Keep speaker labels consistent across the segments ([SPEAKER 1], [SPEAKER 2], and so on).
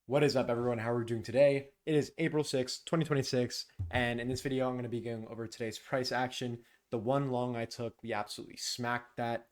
[SPEAKER 1] What is up, everyone? How are we doing today? It is April 6th, 2026, and in this video, I'm going to be going over today's price action. The one long I took, we absolutely smacked that,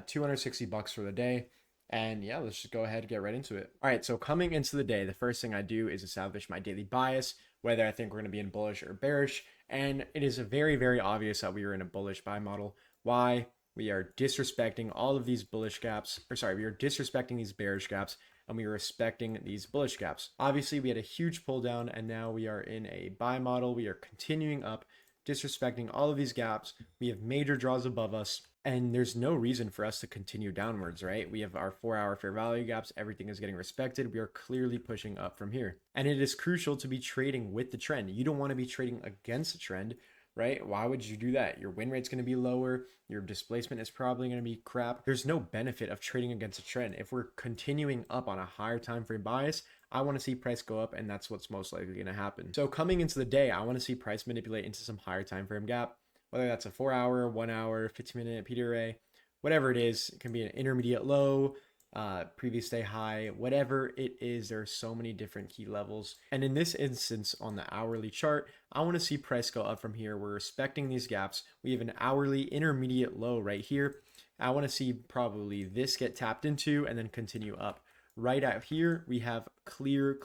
[SPEAKER 1] 260 bucks for the day. And yeah, let's just go ahead and get right into it. All right, so coming into the day, the first thing I do is establish my daily bias, whether I think we're going to be in bullish or bearish. And it is very, very obvious that we are in a bullish buy model. Why? We are disrespecting all of these bullish gaps, we are disrespecting these bearish gaps, and we are respecting these bullish gaps. Obviously, we had a huge pull down, and now we are in a buy model. We are continuing up, disrespecting all of these gaps. We have major draws above us, and there's no reason for us to continue downwards, right? We have our 4-hour fair value gaps. Everything is getting respected. We are clearly pushing up from here. And it is crucial to be trading with the trend. You don't want to be trading against the trend, right? Why would you do that? Your win rate's going to be lower. Your displacement is probably going to be crap. There's no benefit of trading against a trend. If we're continuing up on a higher time frame bias, I want to see price go up, and that's what's most likely going to happen. So coming into the day, I want to see price manipulate into some higher time frame gap, whether that's a 4-hour, 1-hour, 15-minute PDRA, whatever it is. It can be an intermediate low, previous day high, whatever it is. There are so many different key levels, and in this instance on the hourly chart, I want to see price go up from here. We're respecting these gaps. We have an hourly intermediate low right here. I want to see probably this get tapped into and then continue up. Right out here, we have clear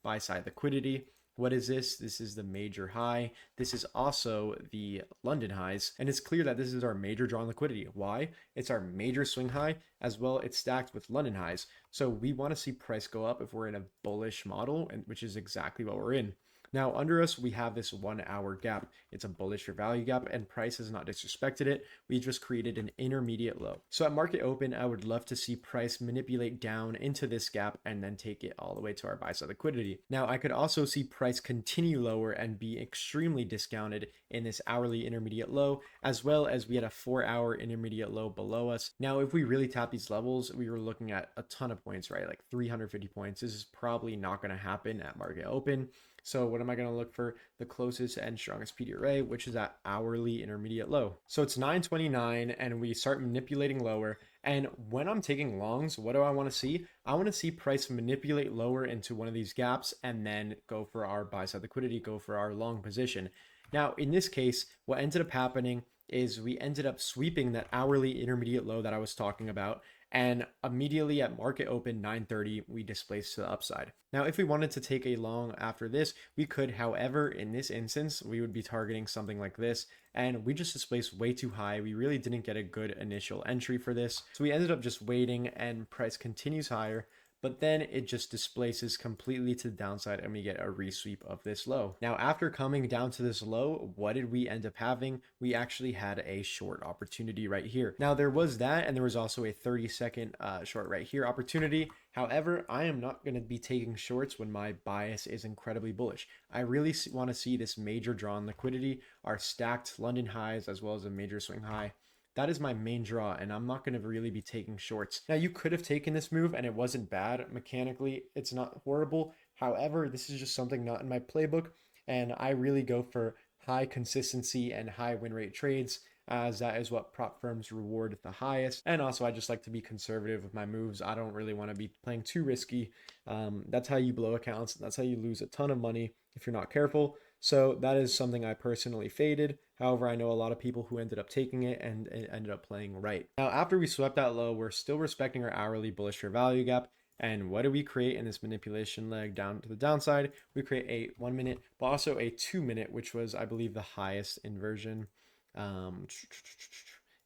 [SPEAKER 1] buy side liquidity. What is this? This is the major high. This is also the London highs. And it's clear that this is our major drawn liquidity. Why? It's our major swing high as well. It's stacked with London highs. So we want to see price go up if we're in a bullish model, and which is exactly what we're in. Now under us, we have this 1-hour gap. It's a bullish for value gap, and price has not disrespected it. We just created an intermediate low. So at market open, I would love to see price manipulate down into this gap and then take it all the way to our buy side liquidity. Now I could also see price continue lower and be extremely discounted in this hourly intermediate low, as well as we had a 4-hour intermediate low below us. Now if we really tap these levels, we were looking at a ton of points, right? Like 350 points. This is probably not going to happen at market open. So what am I going to look for? The closest and strongest PDRA, which is at hourly intermediate low. So it's 929, and we start manipulating lower. And when I'm taking longs, what do I want to see? I want to see price manipulate lower into one of these gaps and then go for our buy side liquidity, go for our long position. Now, in this case, what ended up happening is we ended up sweeping that hourly intermediate low that I was talking about, and immediately at market open 930, we displaced to the upside. Now if we wanted to take a long after this, we could. However, in this instance, we would be targeting something like this, and we just displaced way too high. We really didn't get a good initial entry for this, so we ended up just waiting, and price continues higher, but then it just displaces completely to the downside, and we get a resweep of this low. Now, after coming down to this low, what did we end up having? We actually had a short opportunity right here. Now, there was that, and there was also a 30-second short right here opportunity. However, I am not going to be taking shorts when my bias is incredibly bullish. I really want to see this major drawn liquidity, our stacked London highs, as well as a major swing high. That is my main draw, and I'm not going to really be taking shorts. Now, you could have taken this move, and it wasn't bad. Mechanically, it's not horrible. However, this is just something not in my playbook, and I really go for high consistency and high win rate trades, as that is what prop firms reward the highest. And also, I just like to be conservative with my moves. I don't really want to be playing too risky. That's how you blow accounts. That's how you lose a ton of money if you're not careful. So that is something I personally faded. However, I know a lot of people who ended up taking it and it ended up playing right. Now, after we swept that low, we're still respecting our hourly bullish fair value gap. And what do we create in this manipulation leg down to the downside? We create a 1 minute, but also a 2 minute, which was, I believe, the highest inversion.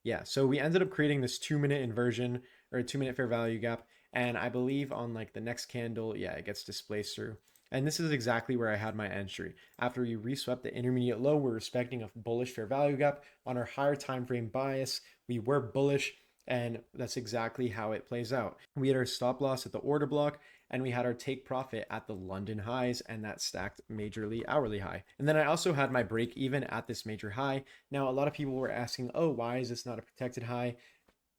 [SPEAKER 1] Yeah, so we ended up creating this 2 minute inversion, or a 2 minute fair value gap. And I believe on like the next candle, yeah, it gets displaced through. And this is exactly where I had my entry. After we reswept the intermediate low, we're respecting a bullish fair value gap. On our higher time frame bias, we were bullish, and that's exactly how it plays out. We had our stop loss at the order block, and we had our take profit at the London highs, and that stacked majorly hourly high. And then I also had my break even at this major high. Now, a lot of people were asking, oh, why is this not a protected high?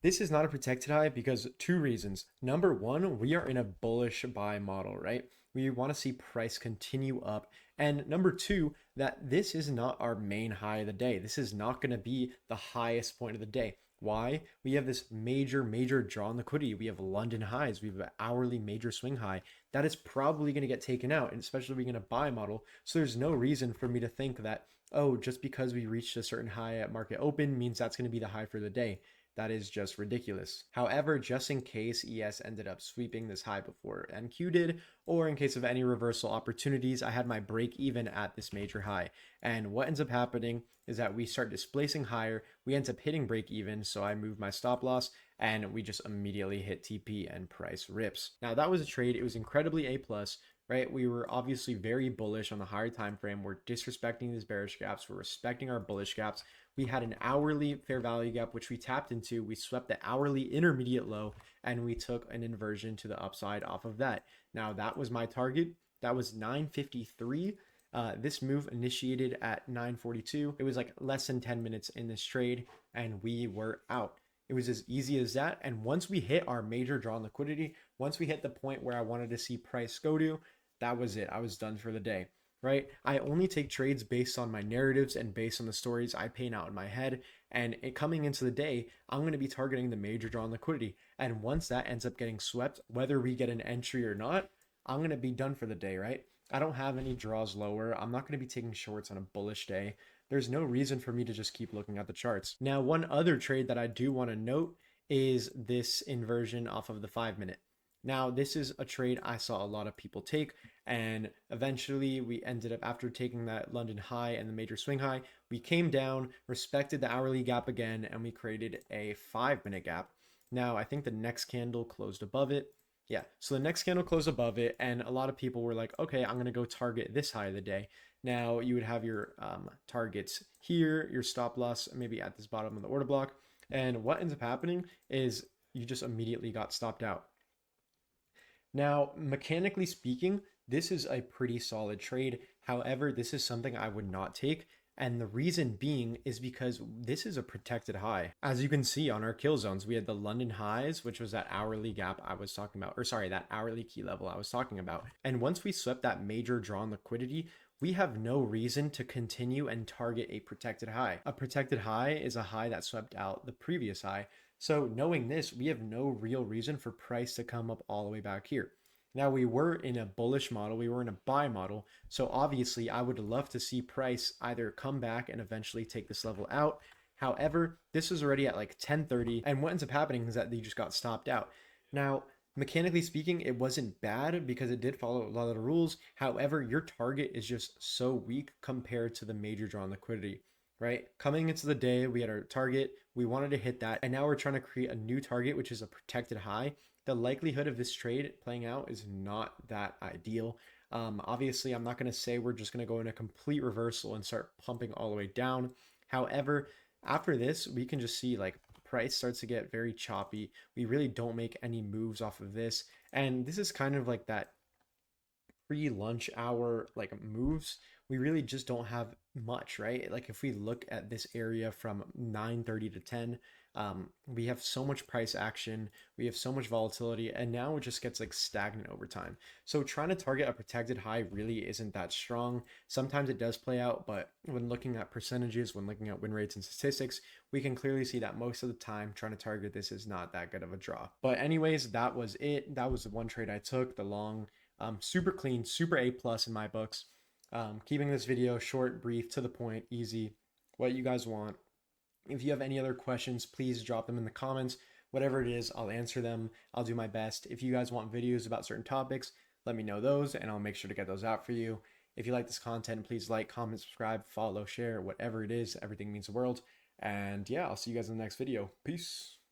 [SPEAKER 1] This is not a protected high because 2 reasons. Number 1, we are in a bullish buy model, right? We want to see price continue up. And number 2, that this is not our main high of the day. This is not going to be the highest point of the day. Why? We have this major draw in liquidity. We have London highs. We have an hourly major swing high. That is probably going to get taken out, and especially we're going to buy model. So there's no reason for me to think that, oh, just because we reached a certain high at market open means that's going to be the high for the day. That is just ridiculous. However, just in case ES ended up sweeping this high before NQ did, or in case of any reversal opportunities, I had my break even at this major high. And what ends up happening is that we start displacing higher, we end up hitting break even, so I move my stop loss, and we just immediately hit TP and price rips. Now that was a trade, it was incredibly A+, right? We were obviously very bullish on the higher time frame. We're disrespecting these bearish gaps, we're respecting our bullish gaps. We had an hourly fair value gap, which we tapped into. We swept the hourly intermediate low, and we took an inversion to the upside off of that. Now, that was my target. That was 953. This move initiated at 942. It was like less than 10 minutes in this trade, and we were out. It was as easy as that. And once we hit our major draw in liquidity, once we hit the point where I wanted to see price go to, that was it. I was done for the day. Right? I only take trades based on my narratives and based on the stories I paint out in my head. And coming into the day, I'm going to be targeting the major draw in liquidity. And once that ends up getting swept, whether we get an entry or not, I'm going to be done for the day, right? I don't have any draws lower. I'm not going to be taking shorts on a bullish day. There's no reason for me to just keep looking at the charts. Now, one other trade that I do want to note is this inversion off of the 5-minute. Now, this is a trade I saw a lot of people take, and eventually we ended up, after taking that London high and the major swing high, we came down, respected the hourly gap again, and we created a 5-minute gap. Now, I think the next candle closed above it. Yeah, so the next candle closed above it, and a lot of people were like, okay, I'm going to go target this high of the day. Now, you would have your targets here, your stop loss maybe at this bottom of the order block, and what ends up happening is you just immediately got stopped out. Now, mechanically speaking, this is a pretty solid trade. However, this is something I would not take. And the reason being is because this is a protected high. As you can see on our kill zones, we had the London highs, which was that hourly gap I was talking about, or sorry, that hourly key level I was talking about. And once we swept that major draw in liquidity, we have no reason to continue and target a protected high. A protected high is a high that swept out the previous high. So knowing this, we have no real reason for price to come up all the way back here. Now, we were in a bullish model, we were in a buy model, so obviously I would love to see price either come back and eventually take this level out. However, this was already at like 10:30, and what ends up happening is that they just got stopped out. Now, mechanically speaking, it wasn't bad because it did follow a lot of the rules. However, your target is just so weak compared to the major draw in liquidity. Right? Coming into the day, we had our target, we wanted to hit that, and now we're trying to create a new target, which is a protected high. The likelihood of this trade playing out is not that ideal. Obviously, I'm not going to say we're just going to go in a complete reversal and start pumping all the way down. However, after this, we can just see like price starts to get very choppy. We really don't make any moves off of this. And this is kind of like that pre-lunch hour like moves. We really just don't have much, right? Like if we look at this area from 9:30 to 10, we have so much price action, we have so much volatility, and now it just gets like stagnant over time. So trying to target a protected high really isn't that strong. Sometimes it does play out, but when looking at percentages, when looking at win rates and statistics, we can clearly see that most of the time trying to target this is not that good of a draw. But anyways, that was it. That was the one trade I took, the long, super clean, super A+ in my books. Keeping this video short, brief, to the point, easy, what you guys want. If you have any other questions, please drop them in the comments. Whatever it is, I'll answer them. I'll do my best. If you guys want videos about certain topics, let me know those and I'll make sure to get those out for you. If you like this content, please like, comment, subscribe, follow, share, whatever it is. Everything means the world. And yeah, I'll see you guys in the next video. Peace.